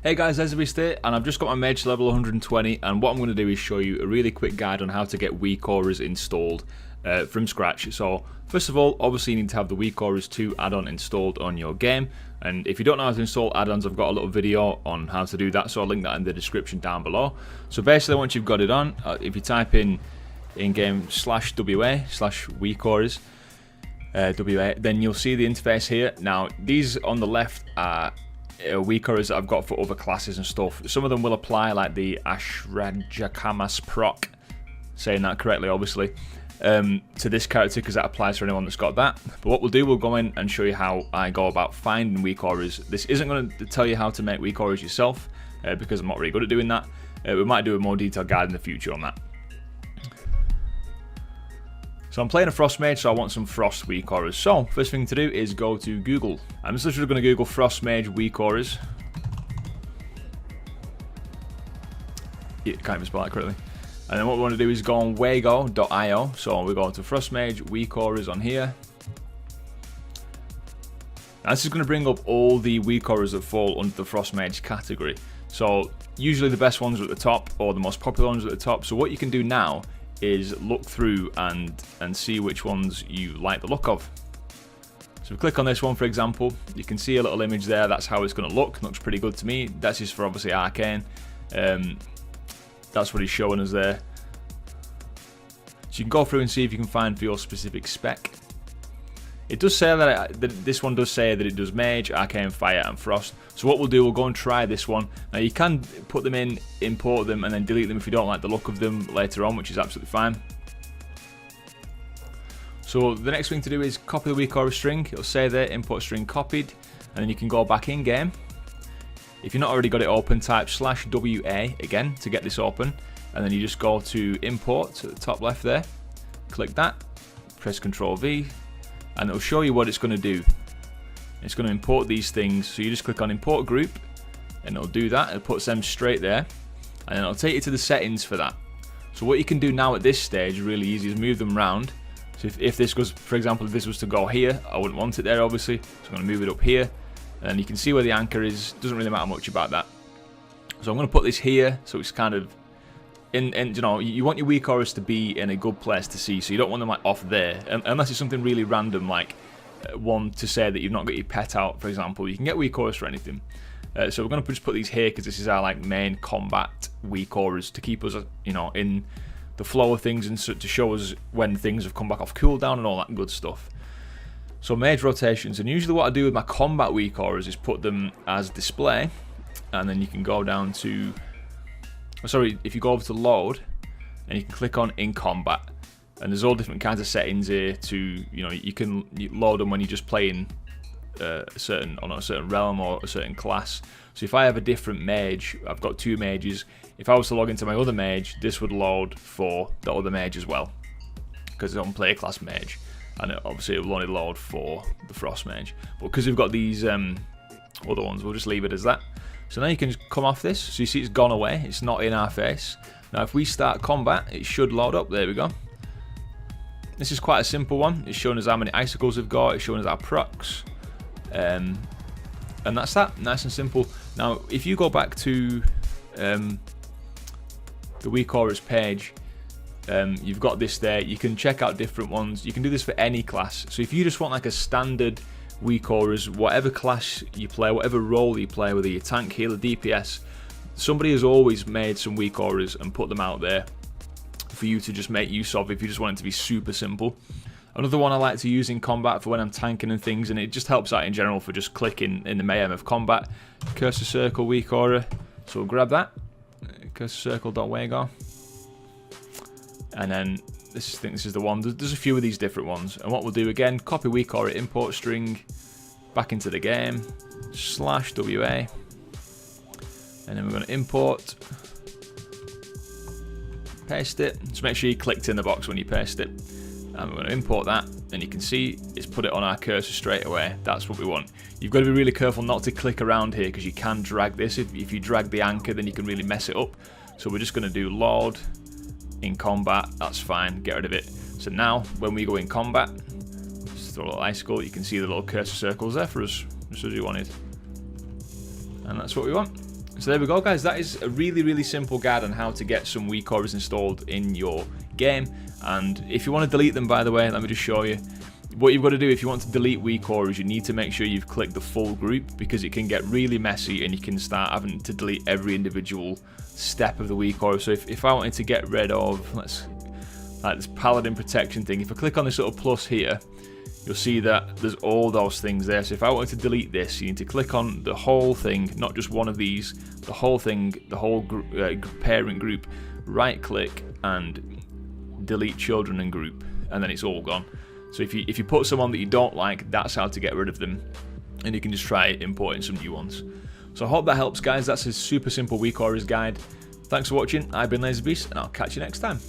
Hey guys, Azeroth, and I've just got my mage level 120, and what I'm going to do is show you a really quick guide on how to get weak auras installed from scratch. So first of all, obviously you need to have the weak auras 2 add-on installed on your game, and if you don't know how to install add-ons, I've got a little video on how to do that, so I'll link that in the description down below. So basically once you've got it on, if you type in game /WA/weak auras, WA, then you'll see the interface here. Now these on the left are weak auras that I've got for other classes and stuff. Some of them will apply, like the Ashrajakamas proc, saying that correctly obviously, to this character because that applies for anyone that's got that. But what we'll do, we'll go in and show you how I go about finding weak auras. This isn't going to tell you how to make weak auras yourself because I'm not really good at doing that. We might do a more detailed guide in the future on that. So I'm playing a Frost Mage, so I want some Frost weak auras. So first thing to do is go to Google. I'm just literally going to Google Frost Mage weak auras. Yeah, can't even spell that correctly. And then what we want to do is go on wago.io. So we go to Frost Mage weak auras on here. Now this is going to bring up all the weak auras that fall under the Frost Mage category. So usually the best ones are at the top, or the most popular ones are at the top. So what you can do now is look through and see which ones you like the look of. So we click on this one, for example, you can see a little image there. That's how it's going to look. Looks pretty good to me. That's just for obviously Arcane. That's what he's showing us there. So you can go through and see if you can find for your specific spec. It does say that this one does say that it does Mage, Arcane, Fire and Frost. So what we'll do, we'll go and try this one. Now you can put them in, import them and then delete them if you don't like the look of them later on, which is absolutely fine. So the next thing to do is copy the weak aura string. It'll say there, import string copied, and then you can go back in game. If you've not already got it open, type /WA again to get this open, and then you just go to import at the top left there, click that, press Ctrl V, and it'll show you what it's going to do. It's going to import these things, so you just click on import group and it'll do that. It puts them straight there, and then it'll take you to the settings for that. So what you can do now at this stage, really easy, is move them around. So if this goes, for example, if this was to go here, I wouldn't want it there obviously, so I'm going to move it up here, and you can see where the anchor is. Doesn't really matter much about that. So I'm going to put this here, so it's kind of in, you know, you want your weak auras to be in a good place to see, so you don't want them like off there, unless it's something really random, like one to say that you've not got your pet out, for example. You can get weak auras for anything. So we're going to just put these here because this is our like main combat weak auras to keep us, you know, in the flow of things and to show us when things have come back off cooldown and all that good stuff. So mage rotations, and usually what I do with my combat weak auras is put them as display, and then you can go down to, sorry, if you go over to load, and you can click on in combat, and there's all different kinds of settings here to, you know, you can load them when you're just playing a certain realm or a certain class. So if I have a different mage, I've got 2 mages, if I was to log into my other mage, this would load for the other mage as well, because it's on player class mage, and obviously it will only load for the Frost Mage. But because we've got these other ones, we'll just leave it as that. So now you can just come off this, so you see it's gone away, it's not in our face. Now if we start combat, it should load up, there we go. This is quite a simple one. It's showing us how many icicles we've got, it's showing us our procs, and that's that, nice and simple. Now if you go back to the weak auras page, you've got this there, you can check out different ones. You can do this for any class, so if you just want like a standard weak auras, whatever class you play, whatever role you play, whether you're tank, healer, DPS, somebody has always made some weak auras and put them out there for you to just make use of if you just want it to be super simple. Another one I like to use in combat for when I'm tanking and things, and it just helps out in general for just clicking in the mayhem of combat, cursor circle weak aura. So we'll grab that, cursor circle.wago, and then I think this is the one. There's a few of these different ones, and what we'll do again, copy weak aura import string back into the game, /WA, and then we're going to import, paste it. Just make sure you clicked in the box when you paste it, and we're going to import that, and you can see it's put it on our cursor straight away. That's what we want. You've got to be really careful not to click around here because you can drag this. If you drag the anchor, then you can really mess it up. So we're just going to do load in combat. That's fine, get rid of it. So now when we go in combat, just throw a little icicle, you can see the little cursor circles there for us, just as we wanted, and that's what we want. So there we go, guys. That is a really simple guide on how to get some weak auras installed in your game. And if you want to delete them, by the way, let me just show you. What you've got to do if you want to delete weak auras, you need to make sure you've clicked the full group, because it can get really messy and you can start having to delete every individual step of the weak aura. So if I wanted to get rid of, like this paladin protection thing, if I click on this little plus here, you'll see that there's all those things there. So if I wanted to delete this, you need to click on the whole thing, not just one of these, the whole thing, the whole parent group, right click and delete children and group, and then it's all gone. So if you put someone that you don't like, that's how to get rid of them, and you can just try importing some new ones. So I hope that helps, guys. That's a super simple weak auras guide. Thanks for watching. I've been LazyBeast, and I'll catch you next time.